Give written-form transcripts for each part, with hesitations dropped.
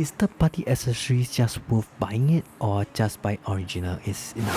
Is third-party accessories just worth buying it, or just buy original is enough?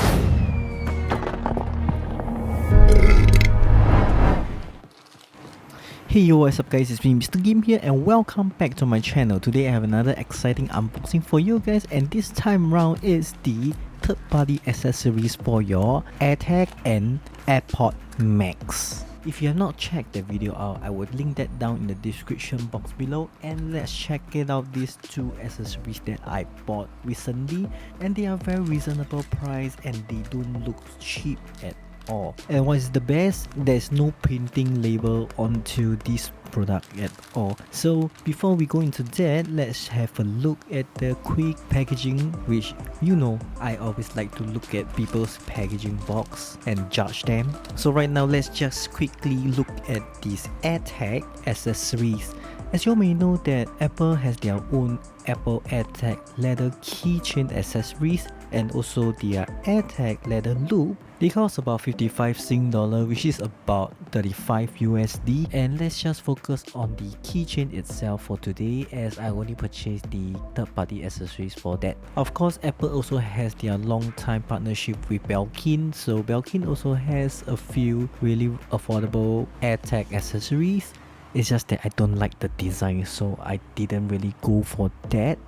Hey yo, what's up guys, it's me Mr. Game here and welcome back to my channel. Today I have another exciting unboxing for you guys, and this time round is the third-party accessories for your AirTag and AirPod Max. If you have not checked the video out, I would link that down in the description box below, and let's check it out. These two accessories that I bought recently, and they are very reasonable price and they don't look cheap at all. And what is the best, there's no printing label onto this product at all. So before we go into that, let's have a look at the quick packaging, which you know I always like to look at people's packaging box and judge them. So right now let's just quickly look at these AirTag accessories. As you may know that Apple has their own Apple AirTag leather keychain accessories and also their AirTag leather loop. They cost about 55 Sing dollar, which is about 35 USD. And let's just focus on the keychain itself for today, as I only purchased the third-party accessories for that. Of course, Apple also has their long-time partnership with Belkin, so Belkin also has a few really affordable AirTag accessories. It's just that I don't like the design, so I didn't really go for that.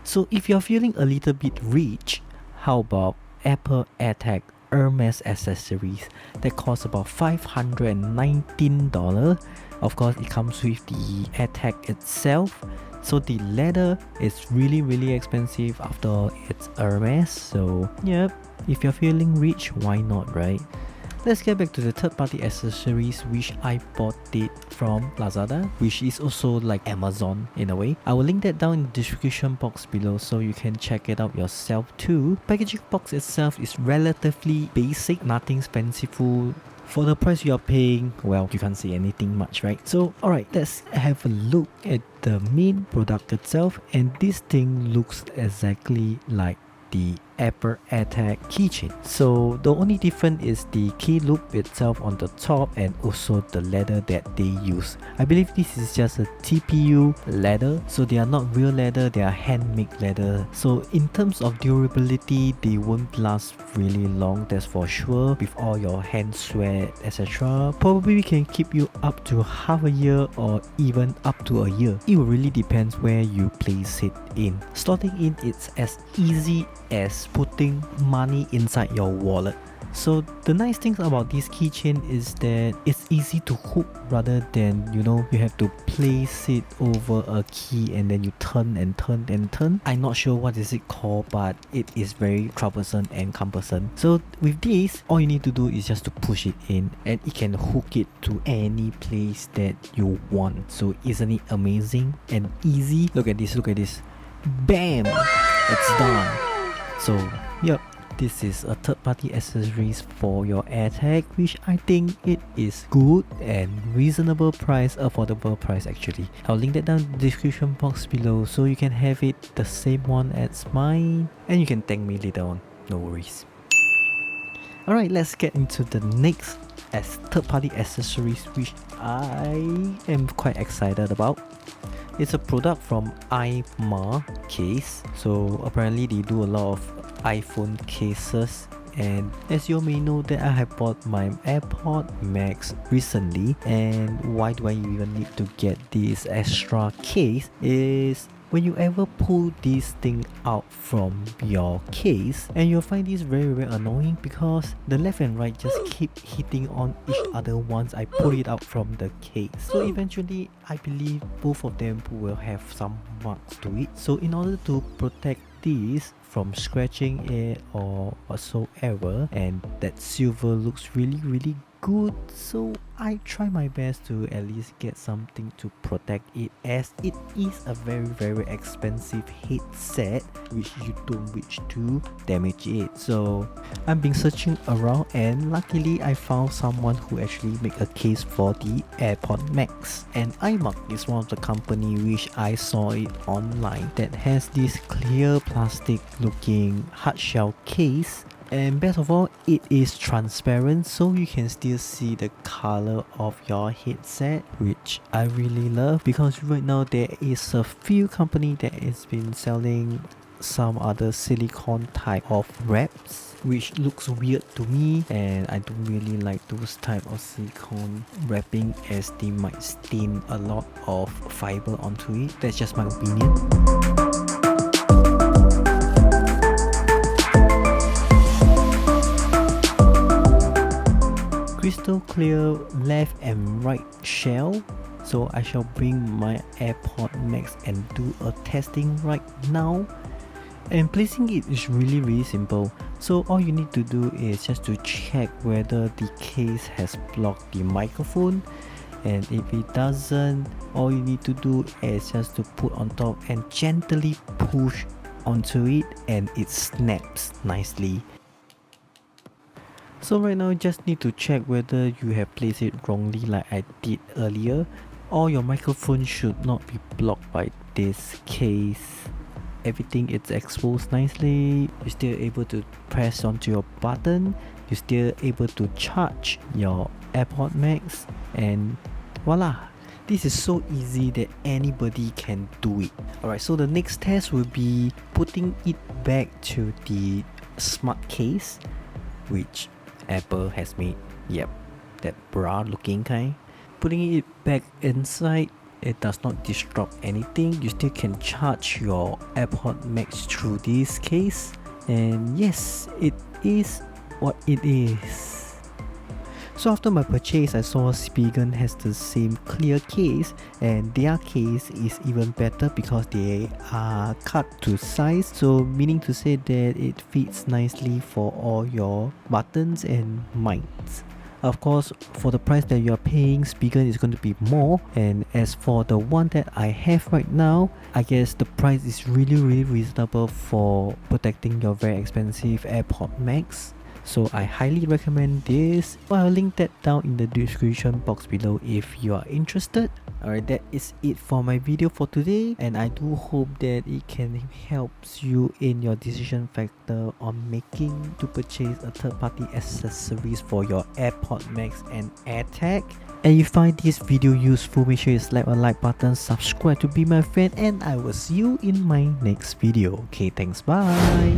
So if you're feeling a little bit rich, how about Apple AirTag Hermes accessories that cost about $519. Of course, it comes with the AirTag itself, so the leather is really expensive after it's Hermes. So yep, if you're feeling rich, why not, right? Let's get back to the third-party accessories, which I bought it from Lazada, which is also like Amazon in a way. I will link that down in the description box below so you can check it out yourself too. Packaging box itself is relatively basic, nothing fanciful. For the price you are paying, well, you can't say anything much, right? So alright, let's have a look at the main product itself, and this thing looks exactly like the Apple AirTag keychain. So the only difference is the key loop itself on the top and also the leather that they use. I believe this is just a TPU leather, so they are not real leather, they are handmade leather. So in terms of durability, they won't last really long, that's for sure. With all your hand sweat, etc., probably can keep you up to half a year or even up to a year. It really depends where you place it in. Slotting in, it's as easy as putting money inside your wallet. So the nice thing about this keychain is that it's easy to hook rather than, you know, you have to place it over a key and then you turn and turn and turn. I'm not sure what is it called, but it is very troublesome and cumbersome. So with this, all you need to do is just to push it in and it can hook it to any place that you want. So isn't it amazing and easy? Look at this, look at this. Bam! It's done. So yep, this is a third-party accessories for your AirTag, which I think it is good and reasonable price, affordable price actually. I'll link that down in the description box below so you can have it the same one as mine, and you can thank me later on, no worries. Alright, let's get into the next as third-party accessories, which I am quite excited about. It's a product from iMar case. So apparently they do a lot of iPhone cases, and as you may know that I have bought my AirPod Max recently, and why do I even need to get this extra case is when you ever pull this thing out from your case, and you'll find this very annoying because the left and right just keep hitting on each other once I pull it out from the case. So eventually I believe both of them will have some marks to it. So in order to protect this from scratching it or whatsoever, and that silver looks really good, so I try my best to at least get something to protect it, as it is a very expensive headset which you don't wish to damage it. So I've been searching around, and luckily I found someone who actually make a case for the AirPod Max, and iMark is one of the company which I saw it online that has this clear plastic looking hard shell case And best of all, it is transparent, so you can still see the color of your headset, which I really love, because right now there is a few company that has been selling some other silicone type of wraps, which looks weird to me, and I don't really like those type of silicone wrapping, as they might stain a lot of fiber onto it. That's just my opinion. Crystal clear left and right shell. So I shall bring my AirPod Max and do a testing right now. And placing it is really simple. So all you need to do is just to check whether the case has blocked the microphone, and if it doesn't, all you need to do is just to put on top and gently push onto it, and it snaps nicely. So right now you just need to check whether you have placed it wrongly like I did earlier. All your microphone should not be blocked by this case. Everything is exposed nicely. You're still able to press onto your button. You're still able to charge your AirPod Max, and voila! This is so easy that anybody can do it. Alright, so the next test will be putting it back to the smart case, which Apple has made. Yep, that bra looking kind. Putting it back inside, it does not disrupt anything. You still can charge your AirPod Max through this case, and yes, it is what it is. So after my purchase, I saw Spigen has the same clear case, and their case is even better because they are cut to size, so meaning to say that it fits nicely for all your buttons and mics. Of course, for the price that you are paying, Spigen is going to be more, and as for the one that I have right now, I guess the price is really reasonable for protecting your very expensive AirPod Max. So I highly recommend this. I'll link that down in the description box below if you are interested. Alright, that is it for my video for today, and I do hope that it can help you in your decision factor on making to purchase a third-party accessories for your AirPod Max and AirTag. And if you find this video useful, make sure you slap a like button, subscribe to be my friend, and I will see you in my next video. Okay, thanks, bye.